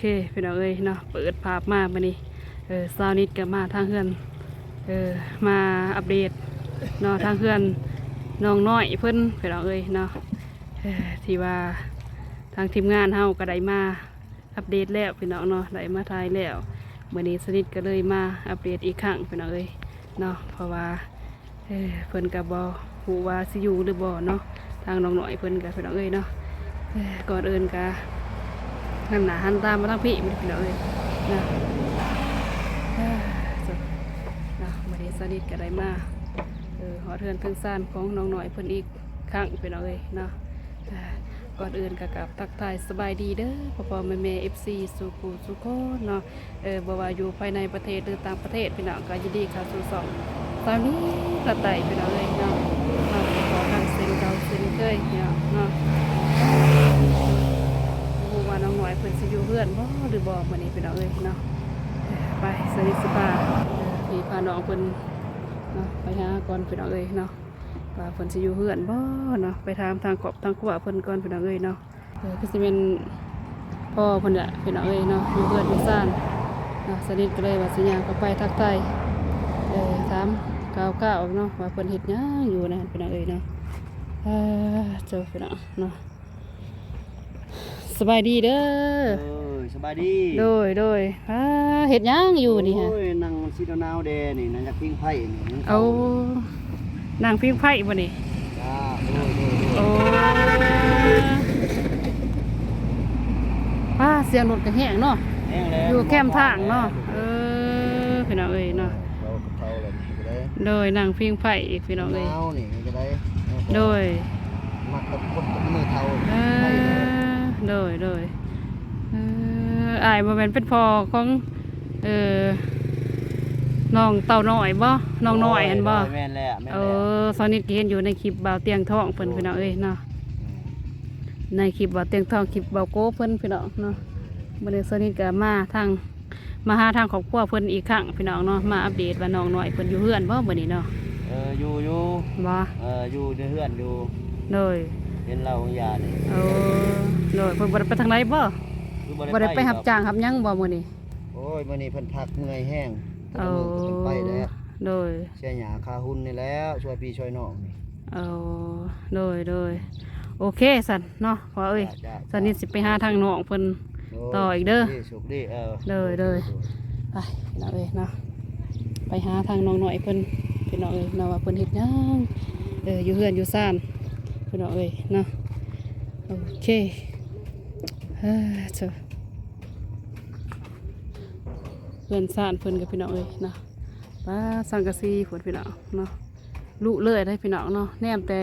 เคพี่น้องเอ้ยเนาะเปิดภาพมาบัดนี้ซาวนิดก็มาทางเฮือนมาอัปเดตเนาะทางเฮือนน้องน้อยเพิ่นพี่น้องเอ้ยเนาะที่ว่าทางทีมงานเฮาก็ได้มาอัปเดตแล้วพี่น้องเนาะได้มาถ่ายแล้วมื้อนี้สนิทก็เลยมาอัปเดตอีกครั้งพี่น้องเอ้ยเนาะเพราะว่าเพิ่นก็บ่ฮู้ว่าสิอยู่หรือบ่เนาะทางน้องน้อยเพิ่นก็พี่น้องเอ้ยเนาะก่อนอื่นก็หันหน้าหันตามาทางพี่พี่น้องเอ้ยนะมื้อนี้สนิทก็ได้มาหอเทือนเพิ่งซ่านของน้องน้อยเพิ่นอีกครั้งพี่น้องเอ้ยเนาะก่อนอื่นก็กราบทักทายสบายดีเด้อพ่อแม่FC สุขุสุขคนเนาะบ่ว่าอยู่ภายในประเทศหรือต่างประเทศพี่น้องก็ยินดีเข้าสู่ช่องตอนนี้กระต่ายพี่น้องเอ้ยเนาะขอทางเซ็นเก่าเซ็นเคยเนาะบ่ว่าน้องน้อยเพิ่นสิอยู่เฮือนบ่หรือบ่มื้อนี้พี่น้องเอ้ยเนาะไปสนิทสิพาพี่พาน้องเพิ่นเนาะไปหาก่อนพี่น้องเอ้ยเนาะว่าเพิ่นสิอยู่เฮือนบ่เนาะไปถามทางครอบทางครัวเพิ่นก่อนพี่น้องเอ้ยเนาะคือสิเป็นพ่อเพิ่นน่ะพี่น้องเอ้ยเนาะอยู่เฮือนอยู่ซ่านเนาะสนิทก็เลยว่าสิย่างเข้าไปทักทายถามข่าวเนาะว่าเพิ่นเฮ็ดหยังอยู่นะพี่น้องเอ้ยเนาะเจ้าพี่น้องเนาะสบายดีเด้อสบายดีโดยเฮ็ดหยังอยู่นี่ฮะโอ้ยนั่งซีดนาวแดนี่นั่งจากปิ้งไผ่นี่เอานางพิงไผ่บ่นี่จ้าโอ้เสียงรถก็แห้งเนาะอยู่แคมทางเนาะพี่น้องเอ้ยเนาะโดยนางพิงไผ่อีกพี่น้องเอ้ยโดยมักกับคนมือเทาโดยอ้ายบ่แม่นเป็นพ่อของน้องเต่าน้อยบ่น้องน้อยเห็นบ่แม่นแล้วสอนนิดก็เห็นอยู่ในคลิปบ่าวเตียงทองเพิ่นพี่น้องเอ้ยเนาะในคลิปบ่าวเตียงทองคลิปบ่าวโก้เพิ่นพี่น้องเนาะมื้อนี้สอนนิดก็มาหาทางครอบครัวเพิ่นอีกครั้งพี่น้องเนาะมาอัปเดตว่าน้องน้อยเพิ่นอยู่เฮือนบ่มื้อนี้เนาะอยู่บ่อยู่ในเฮือนอยู่โดยเห็นเรายานี่โดยเพิ่นบ่ได้ไปทางไหนบ่ได้ไปรับจ้างรับหยังบ่มื้อนี้โอ้ยมื้อนี้เพิ่นพักเมื่อยแห้งไปแล้วโดยเสียหยาคาหุ่นนี่แล้วช่วยพี่ช่วยน้องนี่โดยโอเคสันเนาะพอสันนี่สิไปหาทางน้องเพิ่นต่ออีกเด้อสุขดีเลยไปพี่น้องเนาะไปหาทางน้องหน่อยเพิ่นพี่น้องเนาะว่าเพิ่นเฮ็ดหยังอยู่เฮือนอยู่ซ่านพี่น้องเนาะโอเคเจ้าเพื่อนซ่านเพิ่นกับพี่น้องเนาะป้าสังกะสีฝนพี่น้องเนาะลุเลยได้พี่น้องเนาะแนมแต่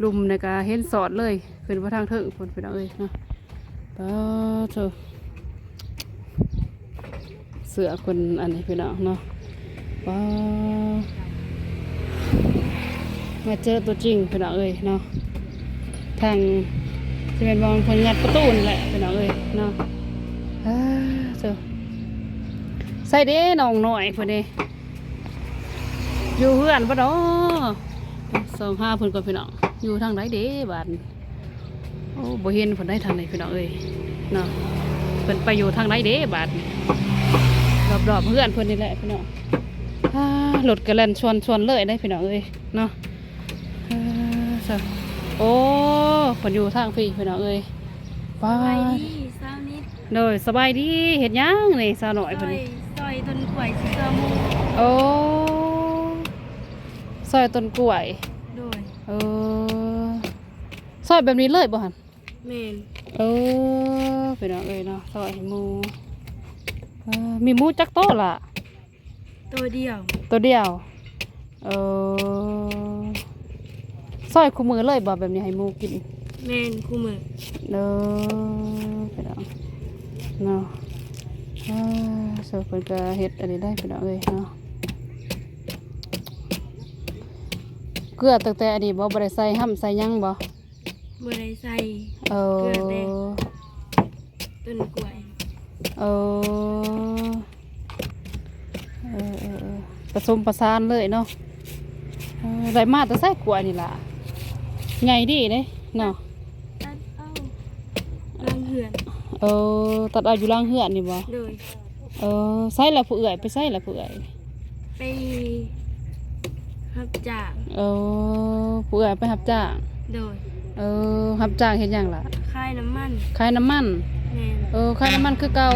ลุมในกาเห็นสอดเลยขึ้นมาทางเถิงฝนพี่น้องเนาะป้าเจ้าเสือคนอันนี้พี่น้องเนาะป้ามาเจอตัวจริงพี่น้องเนาะทางจะเป็นมองคนงัดประตูนี่แหละพี่น้องเนาะเจ้าใส่เด้น้องหน่อยพอดีอยู่เพื่อนปะเนาะ25เพิ่นก่อนพี่น้องอยู่ทางไหนเด้บาดโอ้บ่เห็นเพิ่นได้ทางไหนพี่น้องเนาะเพิ่นไปอยู่ทางไหนเด้บาดรอบเพื่อนเพิ่นนี่แหละพี่น้องรถกระแล่นชวนเลยได้พี่น้องเนาะโอ้เพิ่นอยู่ทางพี่น้องสบายดีสาวนิดโดยสบายดีเฮ็ดหยังนี่สาวน้อยเพิ่นซอยต้นกล้วยสิเจอหมู่โอ้ซอยต้นกล้วยโดยซอยแบบนี้เลยบ่หั่นแม่นพี่น้องเนาะซอยหมูมีหมูจักโตล่ะตัวเดียวซอยคู่มือเลยบ่แบบนี้ให้หมูกินแม่นคู่มือพี่น้องเนาะเพิ่นก็เฮ็ดอันนี้ได้พี่น้องเนาะเกลือตั้งแต่อันนี้บ่ได้ใส่ห้ำใส่ยังบ่ได้ใส่เกลือแต่ต้นกล้วยผสมประสานเลยเนาะได้มาแต่ใส่กล้วยนี่ล่ะไงดีเด้เนาะลังเหือน เออตัดเอาอยู่ล่างเฮือนนี่บ่ โดย เออใส่ละผู้เอื่อยไปใส่ละผู้เอื่อย ไปรับจ้าง เออผู้เอื่อยไปรับจ้าง โดย เออรับจ้างเฮ็ดหยังล่ะ ค่ายน้ำมัน ขายน้ำมัน แม่น เออขายน้ำมันคือเก่า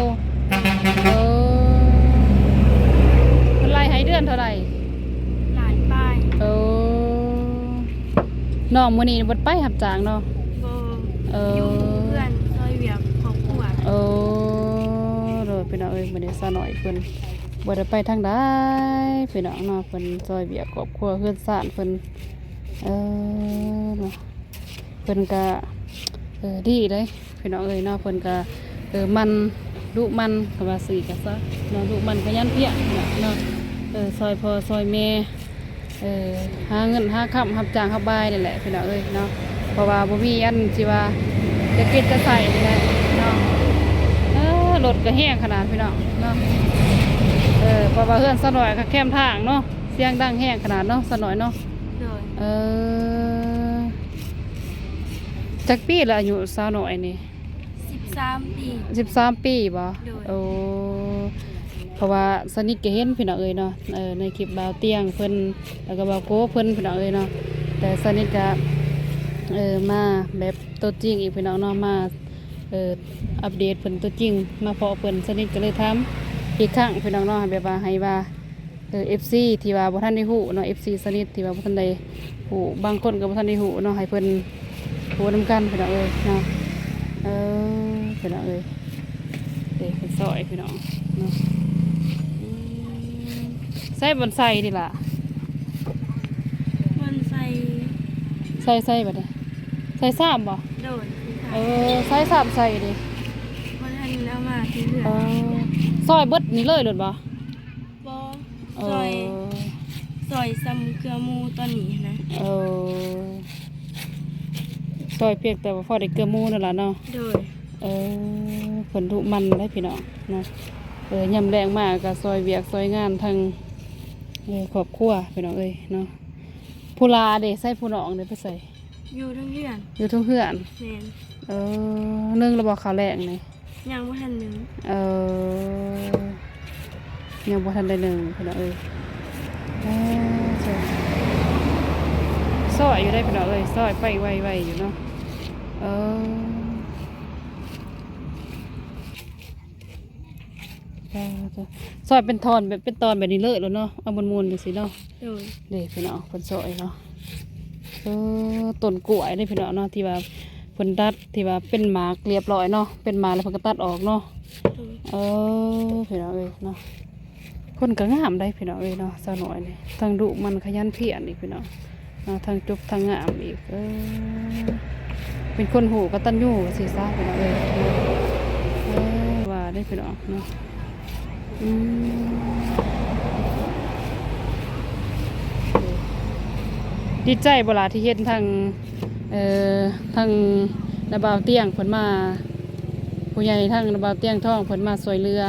เออเพิ่นไล่ให้เดือนเท่าไหร่ หลานป้าย เออน้องมื้อนี้บ่ไปรับจ้างเนาะ บ่ เออ อ อยู่ เพื่อนซอยเวียกครอบครัว เออโดยพี่น้องเอ้ยมื้อนี้ซะหน่อยเพิ่นบ่ได้ไปทางใดพี่น้องเนาะเพิ่นซอยเวียกครอบครัวเฮือนซ่านเพิ่นเออเนาะเพิ่นก็ดีเด้พี่น้องเอ้ยเนาะเพิ่นก็มันดุมันก็ว่าสิก็ซะเนาะดุมันขยันเพียรเนาะซอยพ่อซอยแม่หาเงินหาค่ำรับจ้างรับบายนี่แหละพี่น้องเอ้ยเนาะเพราะว่าบ่มีอันสิว่าจะกินจะใส่นี่แหละเนาะรถก็แห้งขนาดพี่น้องเนาะเพราะว่าเฮือนซะหน่อยก็แคมทางเนาะเสียงดังแห้งขนาดเนาะซะหน่อยเนาะ โดย จักปีละอายุสาวน้อยนี่ 13 ปี 13 ปีบ่ โดย โอ้เพราะว่าสนิทก็เห็นพี่น้องเอ้ยเนาะในคลิปบ่าวเตียงเพิ่นแล้วก็บ่าวโกเพิ่นพี่น้องเอ้ยเนาะแต่สนิทก็มาแบบตัวจริงอีกพี่น้องเนาะมาอัปเดตเพิ่นตัวจริงมาเพาะเพิ่นสนิทก็เลยถามอีกครั้งพี่น้องเนาะแบบว่าให้ว่าFC ที่ว่าบ่ทันได้ฮู้เนาะ FC สนิทที่ว่าบ่ทันได้ฮู้บางคนก็บ่ทันได้ฮู้เนาะให้เพิ่นฮู้นำกันพี่น้องเอ้ยเนาะพี่น้องเอ้ยเด็กเป็นซอยพี่น้องเนาะใส่บนใส่ดิล่ะ คนใส่ ใส่แบบนี้ใส่ซ้ำบ่ โดยคือค่ะ ใส่ซ้ำใส่ดิ คนทันเอามาที่เหือ ซอยเบิดนี่เลยหรือบ่ บ่ เอ ซอย อ ซอยซ้ำเกลือหมูตอนนี้นะ เออซอยเพียงแต่ว่าพอได้เกลือหมูนั่นล่ะเนาะ โดย ผลทุมันได้พี่น้องเนาะยำแรงมากกับซอยเวียกซอยงานทางครอบครัวพี่น้องเอ้ยเนาะผู้ลาเด้ใส่ผู้น้องเด้ไปใส่ อยู่ทั้งเหือน อยู่ทุ่งเฮือน แม่น นึ่งระบอกข้าวแรงนี่ ยังบ่ทันหนึง ยังบ่ทันได้หนึ่งพี่น้องเอ้ยซอยอยู่ได้พี่น้องเอ้ยซอยไปไวๆอยู่เนาะซอยเป็นทอนแบบเป็นตอนแบบนี้เลยแล้วเนาะเอามวนๆจังซี่เนาะ โดย เด้พี่น้องเพิ่นซอยเนาะต้นกล้วยได้พี่น้องเนาะที่ว่าเพิ่นตัดที่ว่าเป็นหมากเรียบร้อยเนาะเป็นหมากแล้วเพิ่นก็ตัดออกเนาะ โดย พี่น้องเอ้ยเนาะคนก็งามได้พี่น้องเอ้ยเนาะสาวน้อยนี่ทางดุมันขยันเพียรอีกพี่น้องเนาะทางจุบทางงามอีกเป็นคนหูกตัญญูสิซะพี่น้องเอ้ยว่าได้พี่น้องเนาะดีใจบ่ล่ะที่เห็นทางทางระบาวเตียงเพิ่นมาผู้ใหญ่ทางระบาวเตียงท้องเพิ่นมาสวยเรือ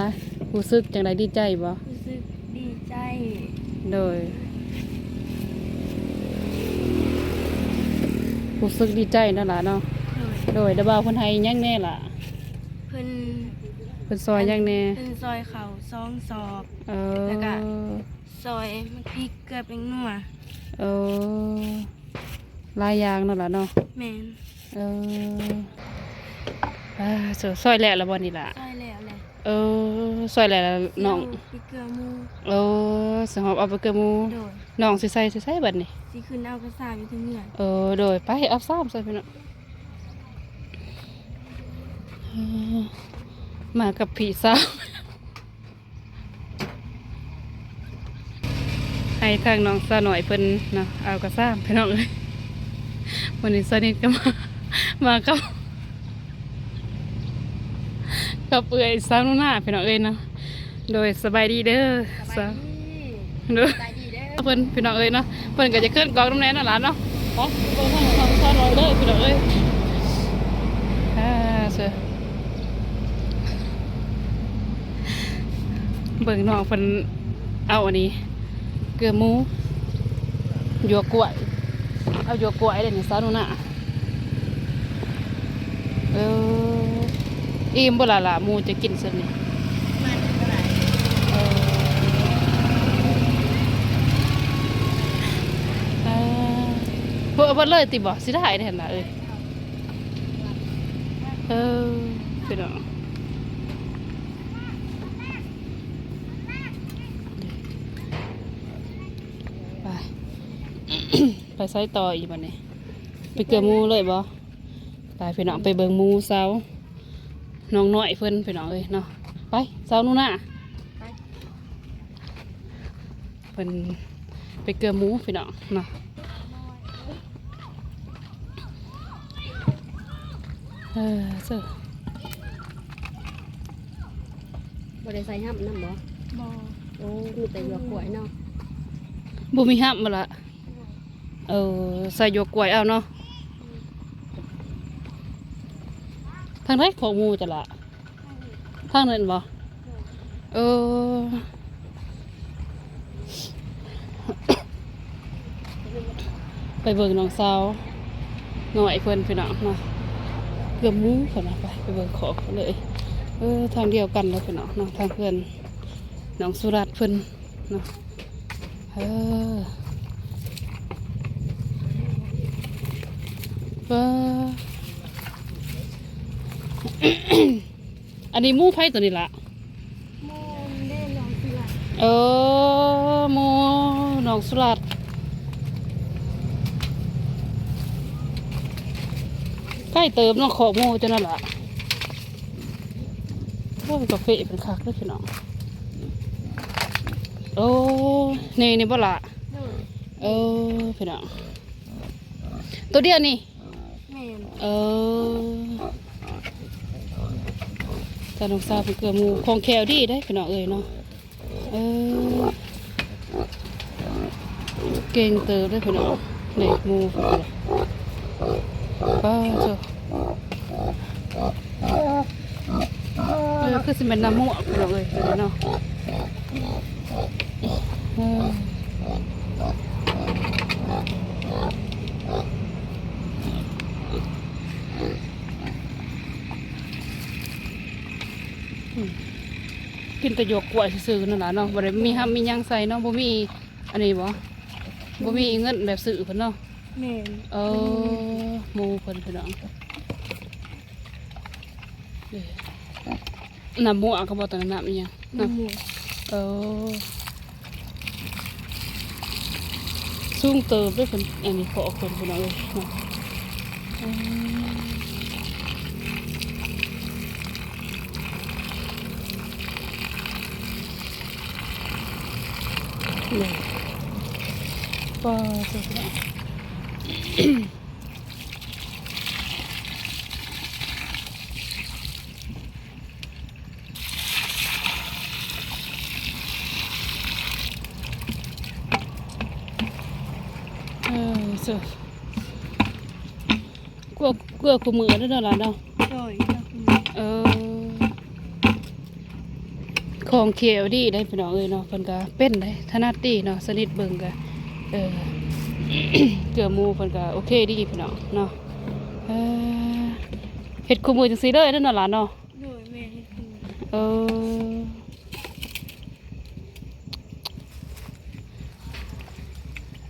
รู้สึกจังไดดีใจบ่ รู้สึกดีใจ โดยรู้สึกดีใจนั่นล่ะเนาะ โดย โดยระบาวเพิ่นให้หยังแน่ล่ะ เพิ่น เพิ่นซอยหยังแน่ เพิ่นซอยเขา2 ศอก แล้ว ก็ ซอยมันพริกเกลือเป็นนัว หลายอย่างนั่นล่ะเนาะ แม่น ซอยแล้วบ่นี่ล่ะ ซอยแล้วแหละ ซอยแล้วน้อง พริกเกลือหมู สหอบเอาไปเกลือหมู โดย น้องสิใส่บัดนี้ สิขึ้นเอากระสาบอยู่ที่เหือน โดยไปเอาซ้ำใส่พี่น้องมากับพี่สาวให้ทางน้องสาวหน่อยเพิ่นเนาะเอากระซ้ำพี่น้องเลยวันนี้สนิทก็มากับเอื่อยสาวนุ่นหน้าพี่น้องเอ้ยเนาะโดยสบายดีเด้อสาวโดยเพิ่นพี่น้องเอ้ยเนาะเพิ่นก็จะขึ้นกองน้ำแน่นั่นล่ะเนาะไปเบิ่งทางสาวหน่อยเด้อพี่น้องเอ้ยเสือเบิ่งน้องเพิ่นเอาอันนี้เกลือหมูหยวกกล้วยเอาหยวกกล้วยเลยนี่สาวนุ่นน่ะ อิ่มบ่ล่ะหมูจะกินซั่นนี่ มันเท่าไหร่ เพิ่นเลยติบ่สิได้ได้หั่นน่ะพี่น้องไป ไปไสต่ออีกบัดนี้ไปเกลือหมูเลยบ่ตายพี่น้องไปเบิ่งหมูเซาน้องน้อยเพิ่นพี่น้องเอ้ยเนาะไปเซานู่นน่ะเพิ่นไปเกลือหมูพี่น้องเนาะเจ้า บ่ได้ใส่ห้ำน้ำบ่ บ่ โอ้มีแต่หยวกกล้วยเนาะ บ่มีห้ามบ่ละใส่หยวกกล้วยเอาเนาะทางไหนของหมูจะละทางนั้นบ่ไปเบิ่งน้องสาวหน่อยเพิ่นพี่น้องเนาะเกือบหมูเพิ่นน่ะไปเบิ่งขอเขาเลยทางเดียวกันแล้วพี่น้องเนาะทางเพื่อนน้องสุรัตน์เพิ่นเนาะอันนี้หมูไผ่ตัวนี้ละ โมนได้ลองสิล่ะ หมูน้องสุรัตน์ใกล้เติมน้องขอหมูจะนั่นละโอ้กาแฟเป็นคักเลยพี่น้องนี่บ่ละพี่น้องตัวเดียวนี่ แม่น ตาน้องสาวเป็นเกลือหมูของแคลดีได้พี่น้องเอ้ยเนาะเก่งเติบได้พี่น้องนี่หมูพี่น้องป้าเจ้าคือสิเป็นน้ำหมูพี่น้องเอ้ยเนาะกินแต่หยวกกล้วยซื่อๆนั่นล่ะเนาะบ่ได้มีห้ำมีหยังใส่เนาะบ่มีอันนี้บ่มีเงินแบบซื้อเพิ่นเนาะ แม่น หมูเพิ่นพี่น้องน้ำหมูอ่ะเขาบอกตอนน้ำอีหยังเนาะ หมู สูงเติบด้วยเพิ่นอันนี้ขอเพิ่นพี่น้องเอ้ยเนาะเลยป้าเจ้าพี่น้องเจ้ากลัวคู่มือได้อล่ะเนาะ โดย ของเขียวดีได้พี่น้องเอ้ยเนาะเพิ่นก็เป็นได้ถนัดดีเนาะสนิทเบิ่งก็เกลือหมูเพิ่นก็โอเคดีพี่น้องเนาะเฮ็ดคู่มือจังซี่เด้อเด้อเนาะล่ะเนาะ โดยแม่เฮ็ดกิน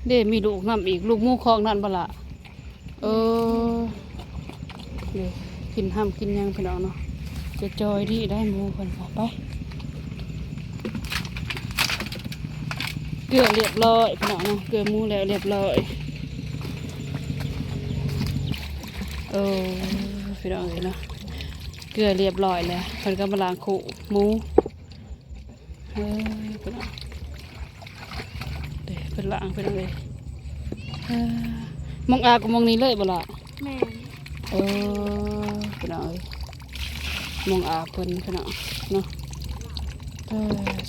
เด้มีลูกนํอีกลูกหมูคองนั่นบ่ล่ะเด้กินห้ำกินหยังพี่น้องเนาะจะจอยดีได้หมูเพิ่นก็ไปเกลือเรียบร้อยพี่น้องเนาะเกลือหมูแล้วเรียบร้อยพี่น้องเอ้ยเนาะเกลือเรียบร้อยแล้วเพิ่นก็มาล้างขู่หมูพี่น้องเด้เพิ่นล้างพี่น้องเอ้ยมองอากับมองนี้เลยบ่ล่ะ แม่น พี่น้องเอ้ยมองอาเพิ่นพี่น้องเนาะ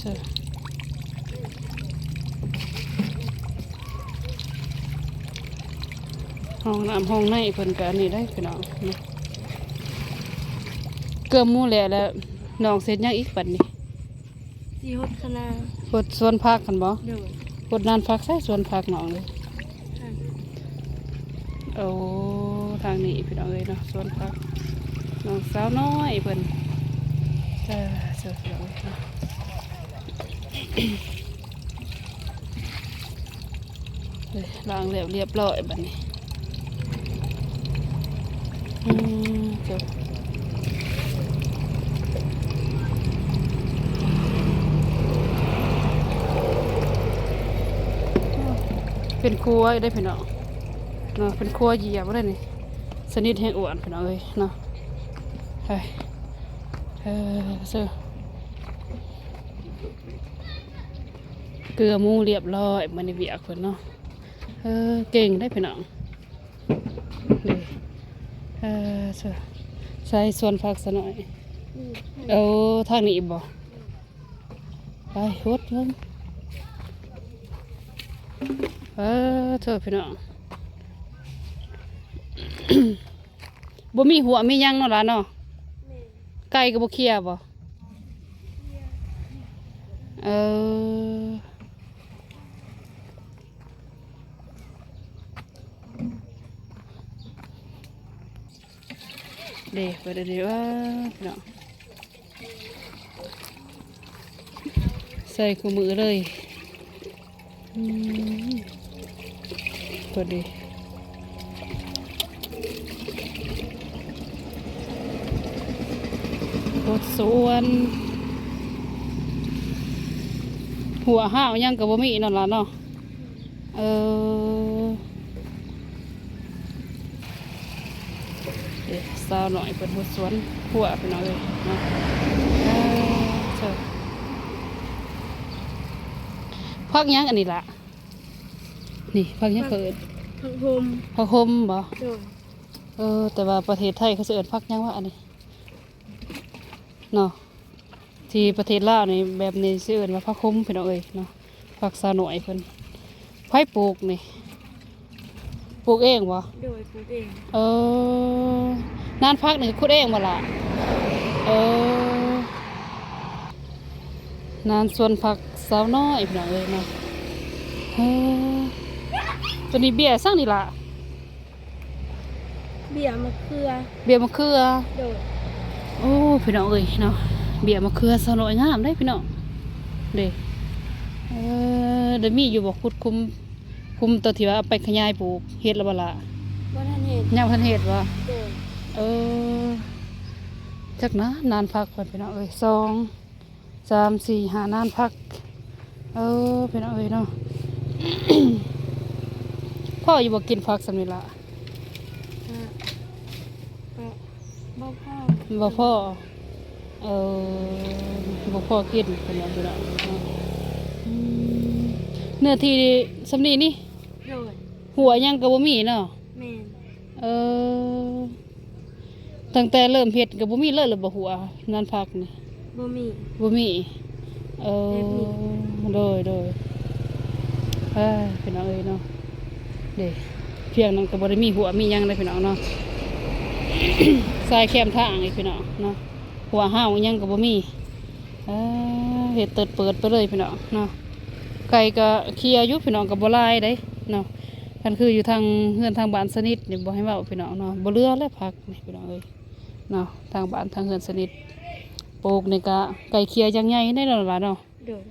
ใช่ห้องน้ำห้องในเพิ่นก็อันนี้ได้พี่น้องเนาะเกลือหมูแล้วน้องเสร็จยังอีกบัดนี้ สีหดคณะ กดสวนผักกันบ่ โดย กดนานผักใส่สวนผักน้องเลยทางนี้พี่น้องเอ้ยเนาะสวนผักน้องสาวน้อยเพิ่น เสือพี่น้องเนาะล้างแล้วเรียบร้อยบัดนี้จบเป็นครัวได้พี่น้องเนาะเป็นครัวเหยียบได้นี่สนิทแห้งอ้วนพี่น้องเอ้ยเนาะเฮ้ยเสือเกลือหมูเรียบร้อยมันในเวียกเพิ่นเนาะเก่งได้พี่น้องนี่เสือใส่ส่วนผักซะหน่อยเอาทางนี้บ่ไปฮดเพิ่นเธอพี่น้อง บ่มีหัวมีหยังเนาะล่ะเนาะไก่ก็บ่เคลียร์บ่เด้ไปเด้ว่าพี่น้องใส่คู่มือเลยพอดีรถสวนหัวห้าวยังกับบ่มีนั่นล่ะเนาะเดี๋ยวสาวหน่อยเป็นรถสวนหัวไปหน่อยเลยเนาะพักยังอันนี้ล่ะนี่พักยังเกิด พักโฮม พักคมบ่ โดย แต่ว่าประเทศไทยเขาสิเอิ้นพักยังว่าอันนี้เนาะที่ประเทศลาวนี่แบบนี้สิเอิ้นว่าพักคมพี่น้องเอ้ยเนาะพักสาวหน่อยเพิ่นไผปลูกนี่ปลูกเองบ่ โดยปลูกเอง นานพักนี่ขุดเองบ่ล่ะนานสวนผักสาวน้อยพี่น้องเอ้ยเนาะตัวนี้เบี้ยสั่งนี่ล่ะ เบี้ยมะเขือ เบี้ยมะเขือ โดย โอ้พี่น้องเอ้ยเนาะเบี้ยมะเขือสาวน้อยงามได้พี่น้องเด้เดี๋ยวมีอยู่บ่ขุดคุมตัวที่ว่าเอาไปขยายปลูกเฮ็ดแล้วบ่ล่ะ ว่าท่านเห็น ยังบ่ทันเฮ็ดบ่ โดย จักนะนานพักเพิ่นพี่น้องเอ้ย2 3 4 5นานพักพี่น้องเอ้ยเนาะ พ่ออยู่บ่กินผักสำนี้ล่ะ บ่พ่อ บ่พ่อบ่พ่อกินพี่น้องพี่น้องเนื้อที่สำนี้นี่ โดย หัวยังก็บ่มีเนาะ แม่น ตั้งแต่เริ่มเฮ็ดก็บ่มีเลยหรือบ่หัวนั่นพักนี่ บ่มี บ่มีโดยพี่น้องเอ้ยเนาะเด้เพียงนั้นก็บ่ได้มีหัวมีหยังเลยพี่น้องเนาะ ทรายแคมทางอีกพี่น้องเนาะหัวห้าวหยังก็บ่มีเฮ็ดเติดเปิดไปเลยพี่น้องเนาะไก่ก็เคลียร์อยู่พี่น้องก็บ่หลายเด้เนาะคันคืออยู่ทางเฮือนทางบ้านสนิทนี่บ่ให้เว้าพี่น้องเนาะบ่เหลือแล้วผักนี่พี่น้องเอ้ยเนาะทางบ้านทางเฮือนสนิทปลูกนี่ก็ไก่เคลียร์จังใหญ่ได้แล้วล่ะเนาะ โดย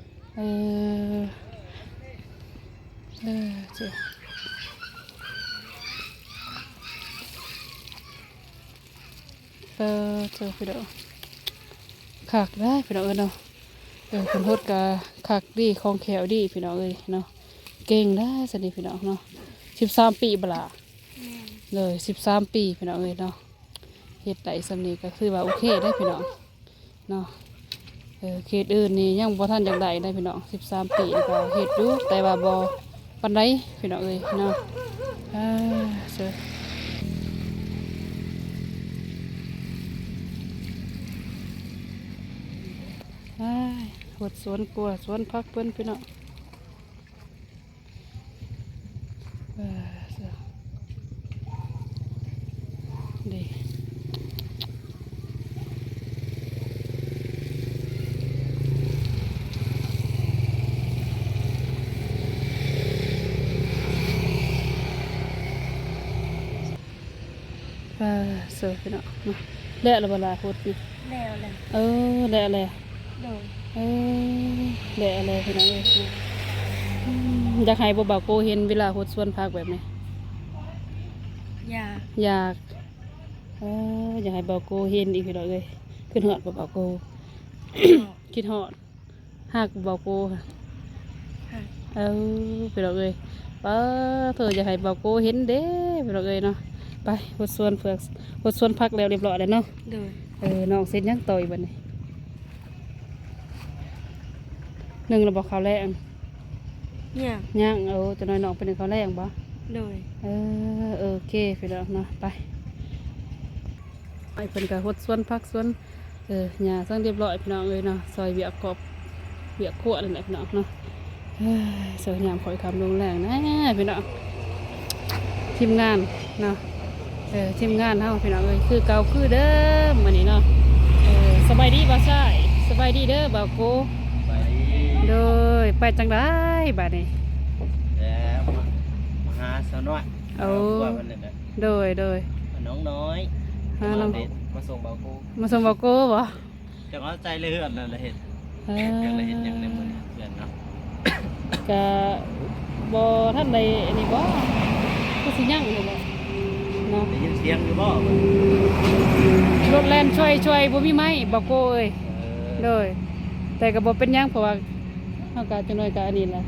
เจ้าเจ้าพี่น้องคักได้พี่น้องเอ้ยเนาะคนโทษกะคักดีของแขวดีพี่น้องเอ้ยเนาะเก่งได้สนิทพี่น้องเนาะ13 ปีบลา แม่น เลย13 ปีพี่น้องเอ้ยเนาะเฮ็ดได้สำนี้ก็คือว่าโอเคได้พี่น้องเนาะเขตอื่นนี่ยังบ่ทันจังไดได้พี่น้อง13 ปีก็เฮ็ดอยู่แต่ว่าบ่ปานใดพี่น้องเอ้ยเนาะเจ้าหดสวนกลัวสวนพักเพิ่นพี่น้องดีเสือพี่น้องและระบลาหดนี่ แล้วแหละ เออได้อะไร โดย เออได้อะไรพี่น้องเอ้ยอยากให้บ่บ่าวโกเห็นเวลาโหดสวนผักแบบนี้ อยาก อยากอยากให้บ่าวโกเห็นอีกพี่น้องเอ้ยขึ้นฮอดบ่บ่าวโก คิดฮอดฮักบ่าวโกค่ะ ค่ะ พี่น้องเอ้ยเธออยากให้บ่าวโกเห็นเด้พี่น้องเอ้ยเนาะไปโหดสวนโหดสวนผักแล้วเรียบร้อยแล้วเนาะ โดย น้องเสร็จยังต่อยบัดนี้หนึ่งเราบอกข้าวแรง เนี่ย ย่างจะน้อยน้องเป็นข้าวแรงบ่ โดย โอเคพี่น้องเนาะไปไปเพิ่นก็หดสวนพักสวนหญ้าสั่งเรียบร้อยพี่น้องเอ้ยเนาะซอยเบียกกอบเบียกขวดนั่นแหละพี่น้องเนาะสวยงามคอยคำลงแรงนะพี่น้องทีมงานเนาะทีมงานเฮาพี่น้องเอ้ยคือเก่าคือเดิมมื้อนี้เนาะสบายดีบ่ใช่สบายดีเด้อบ่าวโก ไป โดยไปจังได้บัดนี้ แล้วมาหาสาวน้อย ว่ามันนั่นน่ะ โดย น้องน้อย หาน้อง มาส่งเบากู มาส่งบ่าวโกบ่ จังเอาใจเลยเฮือนนั่นแหละเห็น เอ ยังเลยเห็นยังในมือเฮือนเนาะ กะบ่ท่านใดอันนี้บ่ก็สิยังอยู่บ่เนาะ ได้ยินเสียงอยู่บ่ รถแล่นช่วยบ่มีไม้บ่โกเอ้ยโดยแต่ก็บ่เป็นหยังเพราะว่าเฮาก็จังน้อยก็อันนี้แหละ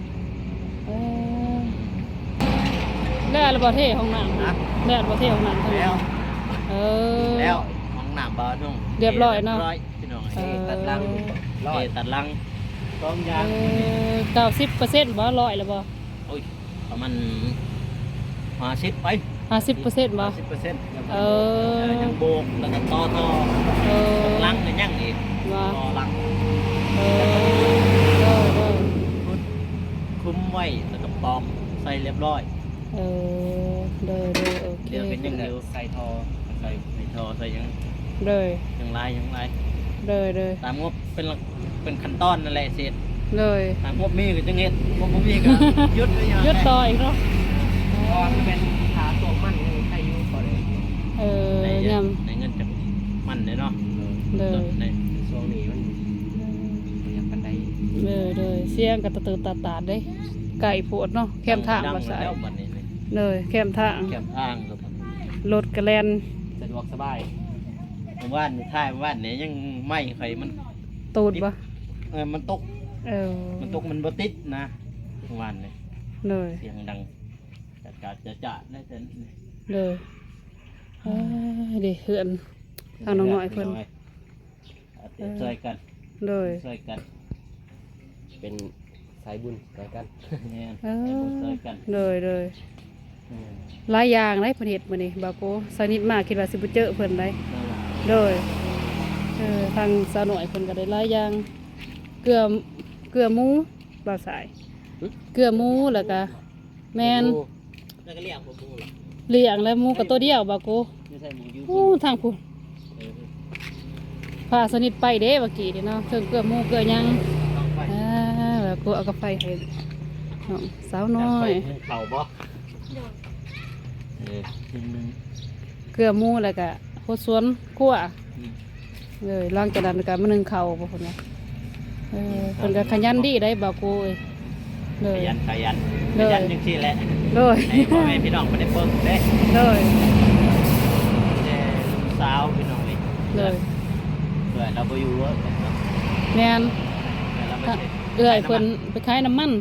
แล้วบ่เทห้องน้ำ นะ แล้วบ่เทห้องน้ำทั้ง แล้ว แล้ว ห้องน้ำบ่นุ่ง เรียบร้อยเนาะ พี่น้อง ตัดลัง ตัดลังต้องยาง 90%บ่100แล้วบ่ โอ้ยประมาณ50ไป 50%บ่ 50% ยังโบกแล้วก็ต่อ เออ ลังก็ยังอีก ว่า ต่อลัง เออ คุ้มไว้แล้วก็ปอกใส่เรียบร้อย เออโอเค เดี๋ยวเป็นยังไงใส่ทอใส่ทอใส่ยัง เลย ยังไร เลย ตามงบเป็นขั้นตอนนั่นแหละเสร็จ เลย ตามงบมีก็จังเฮ็ดงบบ่มีก็หยุดไปอย่าง ยุดต่ออีกเนาะ ตอนเป็นขาตัวมันใครอยู่ก่อนเลย ใน ในเงินจากมันเลยเนาะ เลย ในช่วงนี้มันอยากกันได้ เลยเสียงกระตือตาดได้ไก่โพดเนาะแคมทางมาใส่ แล้วบัดนี้ เลยแคมทาง แคมทางครับ รถกระแลน สะดวกสบายว่านท้ายว่านเนี่ยยังไม่ใครมัน ตูดปะ มันตก มันตกมันบ่ติดนะว่านเนี่ย เลย เสียงดังจัดจะได้แต่ เลยเดี๋ยวเหือนทางน้องน้อยเพิ่น ช่วยกัน เลย ช่วยกัน เป็นสายบุญสายกัน เนี่ยช่วยกัน เลยหลายอย่างไรเพิ่นเฮ็ดมื้อนี้บาโกสนิทมากคิดว่าสิบ่เจอเพิ่นได้เลยทางสาวหน่อยเพิ่นก็ได้หลายอย่างเกลือหมูบ่าวสายเกลือหมูแล้วก็แม่น แล้วก็เรียกผมหรอ เลี้ยงแล้วหมูก็ตัวเดียวบาโก ไม่ใช่หมูยู โอ้ทางพุ่นพาสนิทไปเด้เมื่อกี้นี่เนาะเทิงเกลือหมูเกลือหยัง ต้องไป แล้วก็เอากาแฟให้น้องสาวน้อย เข่าบ่ โดย เกลือหมูแล้วก็โคสวนคั่วเลยหลังจากนั้นก็มานึ่งข้าวบ่พุ่นว่าเพิ่นก็ขยันดีได้บาโกเอ้ยเล ข ย ยันจังซี่แหละ เลย ให้พ่อแม่พี่น้องไม่ได้เบิ่งเด้ เลย สาวพี่น้องนี่ เลย เพื่อเราไปอยู่ว่า แม่น เราไป เอื้อยเพิ่นไปขายน้ำมัน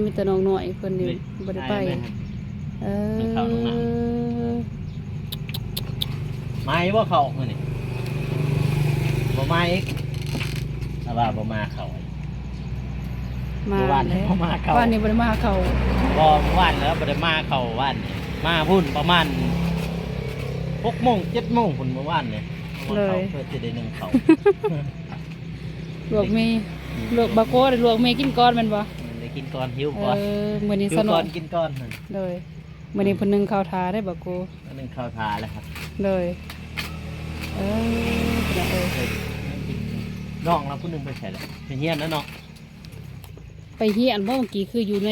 มีแต่น้องน้อยเพิ่นอยู่บ่ได้ไปเออ มาอีกว่าเขาเมื่อนี่บ่มาอีกถ้าว่าบ่มาเขา มา บ้าน แล้ว บ่มาเขา บ้านนี้บ่ได้มาเขา บ่ว่านแล้วบ่ได้มาเขาว่านนี่มาพุ่นประมาณ6 โมง 7 โมงพุ่นเมื่อวานนี่มาเขาเพื่อจะได้นึ่งเขา ลวกมีลวกบาโก้ได้ลวกมีกินก่อนแม่นบ่ ได้กินก่อนหิวก่อน มื้อนี้ หิว สนุ ก่อก นกินก่อนนั่น เลยมื้อนี้เพิ่นนึ่งข้าวทาได้บาโก้ อันนึงข้าวทาแล้วครับ เลยเพิ่นเอา น้องเราผู้หนึงไปใส่แล้วไปเฮียนแล้วเนาะ ไปเฮียนบ่เมื่อกี้คืออยู่ใน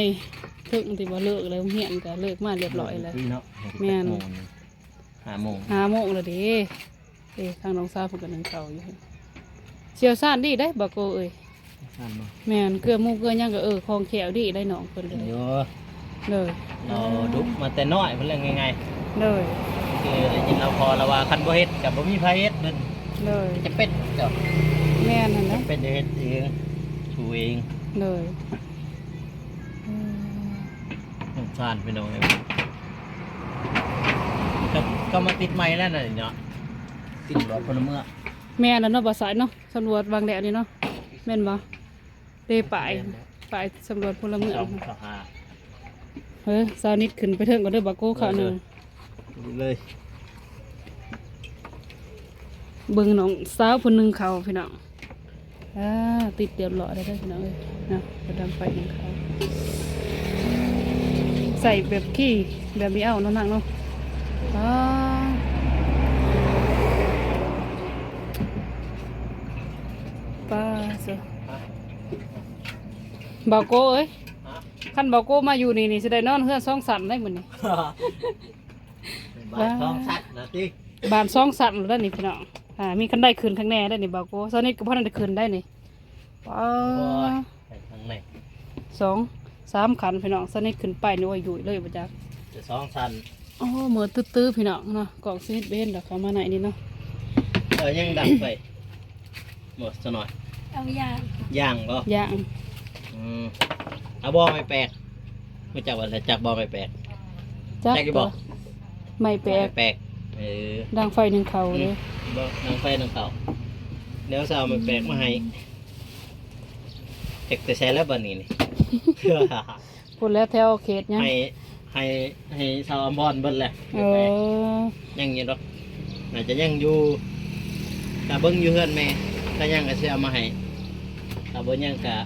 ถึงที่ว่าเลิกแล้วเฮียนก็เลิกมาเรียบร้อยแล้ว เนาะ แม่น 5 โมง 5 โมงแล้วเด้ ทางน้องสาวเพิ่นก็นึ่งข้าวอยู่เชี่ยวชาญดีได้บ่โกเอ้ย สั่นบ่ แม่นเกลือหมูเกลือหยังก็คองแขวดีได้น้องเพิ่นเลย โย เลย เราดุมาแต่น้อยเพิ่นเรื่องง่าย เลย ๆคือได้ยินเราพอแล้วว่าคันบ่เฮ็ดก็บ่มีไผเฮ็ดเพิ่น เลย จะเป็นเจ้า แม่นนั่น จะ นะ เป็นเฮ็ดเองชูเอง เลยสงสารพี่น้องเอ้ยก็มาติดไม้แล้วน่ะเนาะติดรถพลเมือง แม่นแล้วเนาะบ่สายเนาะสำรวจวางแดดนี่เนาะแม่นบ่เตะปลายสำรวจพลเมือง ต้องสหา สาวนิดขึ้นไปเทิงก็เด้อบ่โกข้าวหนึง เลย เบิ่งน้องสาวผู้หนึงเขาพี่น้องติดเตรียมรอได้พี่น้องเอ้ยนะกระดังไฟนึงเขาใส่แบบขี้แบบมีเอาเนาะนางเนาะป้าเสือบ่าวโก้เอ้ยคันบ่าวโก้มาอยู่นี่สิได้นอนเฮือนซ่องสันได้มื้อนี้ บ้านท้องสัตว์นะติ บ้านซ่องสันแล้วนี่พี่น้องมีคันได้คืนข้างแน่ได้นี่บ่าวโก้ซะนิดก็พอได้คืนได้นี่ป้า โอ้ยไปทางไหน 2-3ขันพี่น้องซะนิดขึ้นไปนี่ว่าอยู่เลยบ่จัก จะสองสัน อ๋อเหมือนตื้อๆพี่น้องเนาะกล่องสนิทเบนเดี๋ยวเขามาไหนนี่เนาะ ยังดังไปหมดซะหน่อย เอาย่าง ย่างบ่ ย่าง เอาบ่อไม่แปลกรู้จักว่าจักบ่อไม่แปลก จัก จักอยู่บ่ ไม่แปลก แปลกดังไฟหนึ่งเขาเลย บ่นางไฟนางเขาเดี๋ยวสาวไม่แปลกมาให้เด็กแต่ใช้แล้วบัดนี้นี่ พูดแล้วแถวเขตเนี่ย ให้สาวอมบอนเบิดแหละ ยังอยู่ดอกน่าจะยังอยู่กะเบิ่งอยู่เฮือนแม่ถ้ายังก็สิเอามาให้ถ้าบ่ยังก็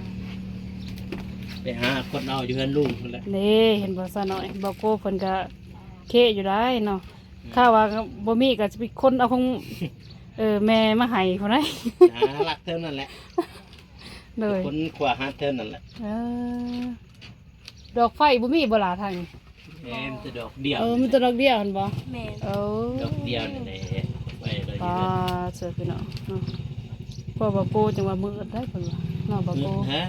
ไปหาคนเอาอยู่เฮือนลุงนั่นแหละ นี่เห็นบ่ซะหน่อยบ่โก้เพิ่นก็เคอยู่ได้เนาะข้าวว่าบ่มีก็สิไปคนเอาของแม่มาให้พุ่นได้ หาหลักเท่านั้นแหละ เลย คนขวาหาเท่านั้นแหละ ดอกไฟบ่มีบ่ล่ะทางนี้ มันจะดอกเดียว มีแต่ดอกเดียวหั่นบ่ แม่น ดอกเดียวนี่แหละไปเลย เสือพี่น้องเนาะพ่อบ่โก้จังว่ามื้อได้เพิ่นว่าเนาะบ่โก้ ฮะ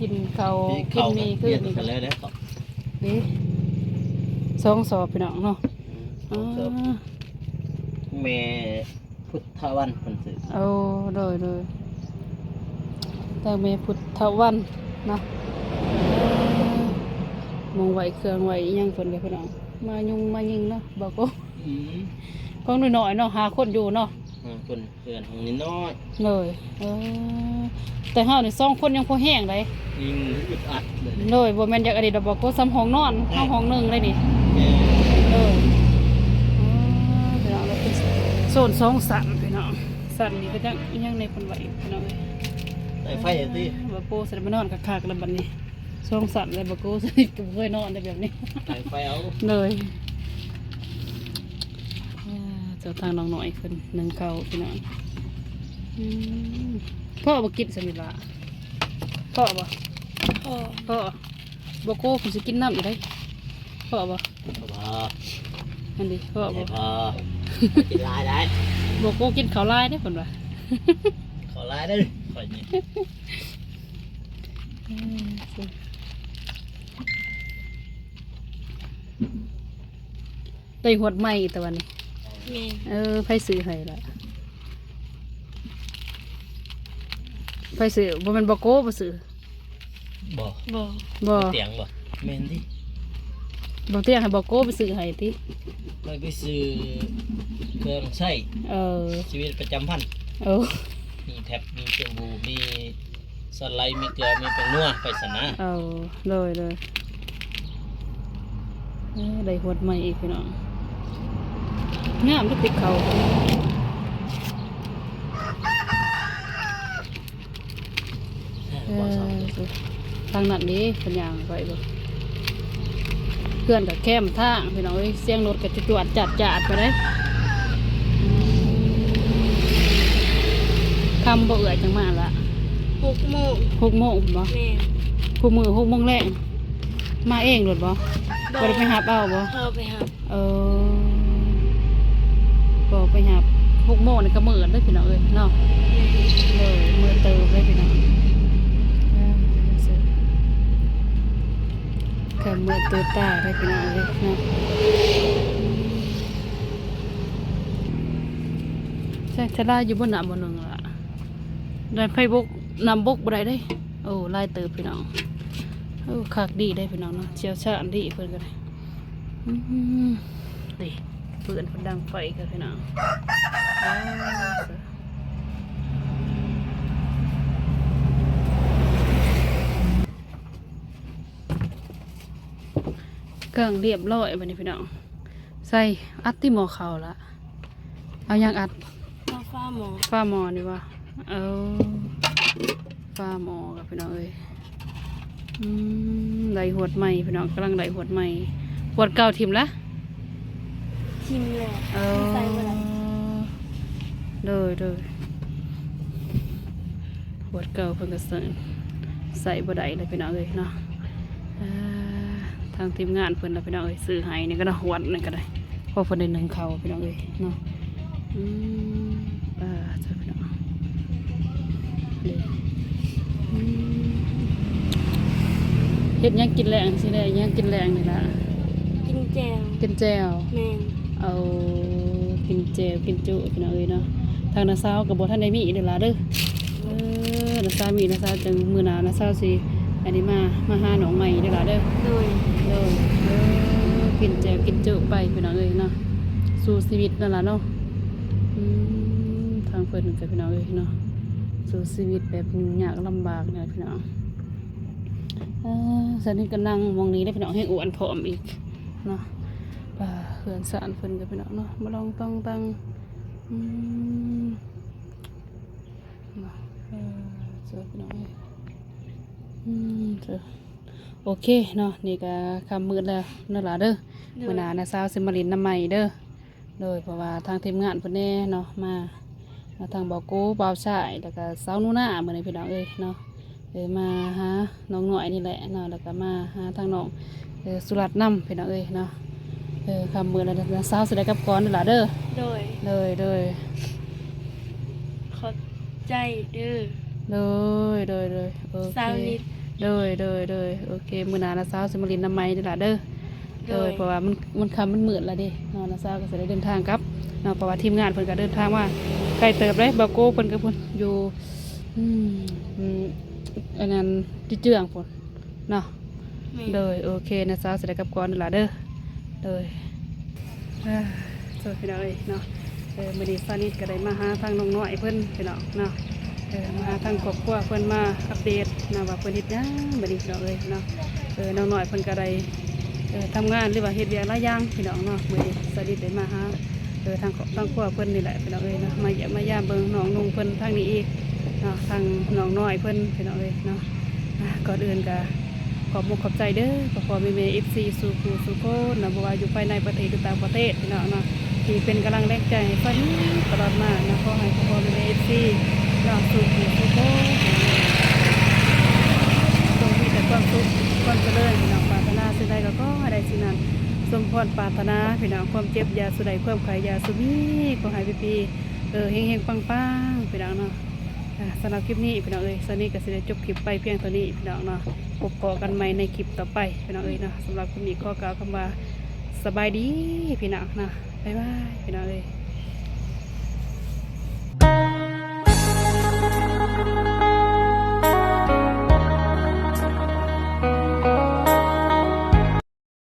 กินข้าวกินมีคือนี่ กันแล้วเด้อ นี่2 สอบพี่น้องเนาะ แม่พุทธวันเพิ่นซื้อ โดยแต่แม่พุทธวันเนาะมองไหวเครื่องไหวอิหยังเพิ่นเลยพี่น้องมายุงมายิงเนาะบอกก็ฟังน้อยๆเนาะหาคนอยู่เนาะ คนเพื่อนของนิดน้อย เลยแต่เฮานี่2คนยังพอแห้งเลย ยิงอึดอัดเลย เลยบ่แม่นอยากอดีตดอกบอกก็ซ้ำห้องนอนเฮาห้องหนึงเลยนี่พี่น้องเราเป็นโซน2สันพี่น้องสันนี่ก็จังอิหยังในเพิ่นไหวพี่น้อง ไฟไฟติ บ่โก้สิได้มานอนคักๆแล้วบัดนี้2สันเลยบ่โก้สิก็บ่เคยนอนได้แบบนี้ ไฟเอา เลยเจ้าทางน้องหน่อยขึ้นหนึ่งเขาพี่น้องพ่อบ่กินสมิละพ่อบ่ พ่อ พ่อบ่โก้ผมสิกินน้ำอยู่ได้พ่อบ่ พอ อันนี้พ่อบ่ พอกินลายได้ บ่โก้กินข้าวลายได้อเพิ่นว่า ขอลายได้ขอนี่ ได้หวดใหม่แต่วันนี้ แม่น ไผซื้อให้ล่ะไผซื้อบ่แม่นบ่โก้บ่ซื้อ บ่ บ่ บ่ เตียงบ่แม่นดิ บ่เตียงให้บ่โก้ไปซื้อให้ติ ไปซื้อเครื่องใช้ชีวิตประจำวัน มีแท็บมีเครื่องบูมีสไลด์มีเกลือมีแป้งนัวไปสนะ เลยได้หวดใหม่อีกพี่น้องงามที่ติดเขาทางนั้นนี้เป็นอย่างไรบ่เพื่อนกับแคมทางพี่น้องเสียงรถกับจวดจัดไปเลยคำบ่เอื่อยจังมาละ 6 โมง 6 โมงบ่ แม่น คู่มือ6 โมงแรกมาเองหรือบ่บ่ได้ไปหาเอาบ่ พ่อไปหา บ่ไปหา 6 โมงนี่ก็มืดเลยพี่น้องเอ้ยเนาะเลยมืดเติมเลยพี่น้องแค่มืดตื่นตาเลยพี่น้องเอ้ยเนาะใช่ทลายอยู่บนน้ำบนหนึ่งล่ะได้ไฟบกน้ำบกบ่ได้เด้โอ้ลายเติบพี่น้องโอ้คักดีได้พี่น้องเนาะเชี่ยวชาญดีเพิ่นก็ได้นี่เพื่อนเพิ่นดังไฟกันพี่น้องเครื่องเรียบร้อยบัดนี้พี่น้องใส่อัดที่หม้อข้าวละเอายังอัด มาฟ้าหมอ ฟ้าหม้อนี่วะเอาฟ้าหม้อกับพี่น้องเอ้ยไหลหวดใหม่พี่น้องกำลังไหลหวดใหม่หวดเก่าทิมละ ทิมเลย เอา ใส่บ่ได้ เลยหวดเก่าเพิ่นก็ใส่บ่ได้เลยพี่น้องเอ้ยเนาะทางทีมงานเพิ่นน่ะพี่น้องเอ้ยซื้อให้นี่ก็เนาะหวดนี่ก็ได้เพราะเพิ่นได้นึ่งข้าวพี่น้องเอ้ยเนาะจ้าพี่น้องเลยเฮ็ดหยังกินแรงสิได้หยังกินแรงนี่ล่ะ กินแจว กินแจ่ว แม่น เอากินแจ่วกินจุพี่น้องเอ้ยเนาะทางน้าสาวก็บ่ทันได้มีเด้อล่ะเด้อน้าสาวมีน้าสาวจังมื้อหน้าน้าสาวสิอันนี้มาหาน้องใหม่เด้อล่ะเด้อ โดย กินแจ่วกินจุไปพี่น้องเอ้ยเนาะสู่ชีวิตนั่นล่ะเนาะทางเพิ่นก็พี่น้องเอ้ยเนาะสู่ชีวิตแบบยุ่งยากลำบากเนี่ยพี่น้องสันนี้ก็นั่งมองนี้ได้พี่น้องให้อ้วนผอมอีกเนาะเขื่อนสารเพิ่นกับพี่น้องเนาะมาลองต้องตั้งเจอพี่น้องเจอโอเคเนาะนี่ก็คำมืดแล้วนั่นล่ะเด้อมื้อหน้านะสาวสิมาลินน้ำใหม่เด้อโดยเพราะว่าทางทีมงานเพิ่นแน่เนาะมาทางบ่าวโก้บ่าวชายแล้วก็สาวนูน่ามื้อนี้พี่น้องเอ้ยเนาะมาหาน้องหน่อยนี่แหละเนาะแล้วก็มาหาทางน้องสุรัตน์นำพี่น้องเอ้ยเนาะคำมือแล้วนะสาวสิได้กับก่อนนี่ล่ะเด้อ โดย เลย ขอบใจเด้อ เลยโอเค สาวนิด เลยโอเคมื้อหน้านะสาวสิมาลินน้ำใหม่นี่ล่ะเด้อเลยเพราะว่ามันค่ำมันมืดแล้วเด้เนาะนะสาวก็สิได้เดินทางกลับเนาะเพราะว่าทีมงานเพิ่นก็เดินทางมาไกลเติบเลยบ่าวโก้เพิ่นก็เพิ่นอยู่อันนั้นที่เจืองพุ่นเนาะ แม่น เลยโอเคนะสาวสิได้กับก่อนนี่ล่ะเด้อเลยสวัสดีพี่น้องเอ้ยเนาะมื้อนี้ซานิดก็ได้มาหาทางน้องน้อยเพิ่นพี่น้องเนาะมาหาทางครอบครัวเพิ่นมาอัปเดตนะว่าเพิ่นเฮ็ดหยังมื้อนี้พี่น้องเอ้ยเนาะน้องน้อยเพิ่นก็ได้ทำงานหรือว่าเฮ็ดเวียกหลายอย่างพี่น้องเนาะมื้อนี้ซานิดได้มาหาทางครอบครัวเพิ่นนี่แหละพี่น้องเอ้ยเนาะมาเยี่ยมมายามเบิ่งน้องนุ่งเพิ่นทางนี้อีกเนาะทางน้องน้อยเพิ่นพี่น้องเอ้ยเนาะก่อนอื่นก็ขอบมุกขอบใจเด้อพ่อแม่FC สู่ผู้สู่คนนะบ่ว่าอยู่ภายในประเทศหรือต่างประเทศพี่น้องเนาะที่เป็นกำลังแรงใจให้ฟันตลอดมานะขอให้พ่อแม่ FC เนาะสู่ผู้สู่คนจงมีแต่ความสุขความเจริญพี่น้องปรารถนาสิ่งใดก็ขอให้ได้สิ่งนั้นสมพรปรารถนาพี่น้องความเจ็บยาสุดใดความไข้ยาสุมีขอให้พี่เฮงๆปังๆพี่น้องเนาะสำหรับคลิปนี้พี่น้องเอ้ยสนี้ก็สิได้จบคลิปไปเพียงเท่านี้พี่น้องเนาะพบกันใหม่ในคลิปต่อไปพี่น้องเอ้ยเนาะสำหรับคลิปนี้ขอกล่าวคำว่าสบายดีพี่น้องนะบ๊ายบายพี่น้องเอ้ย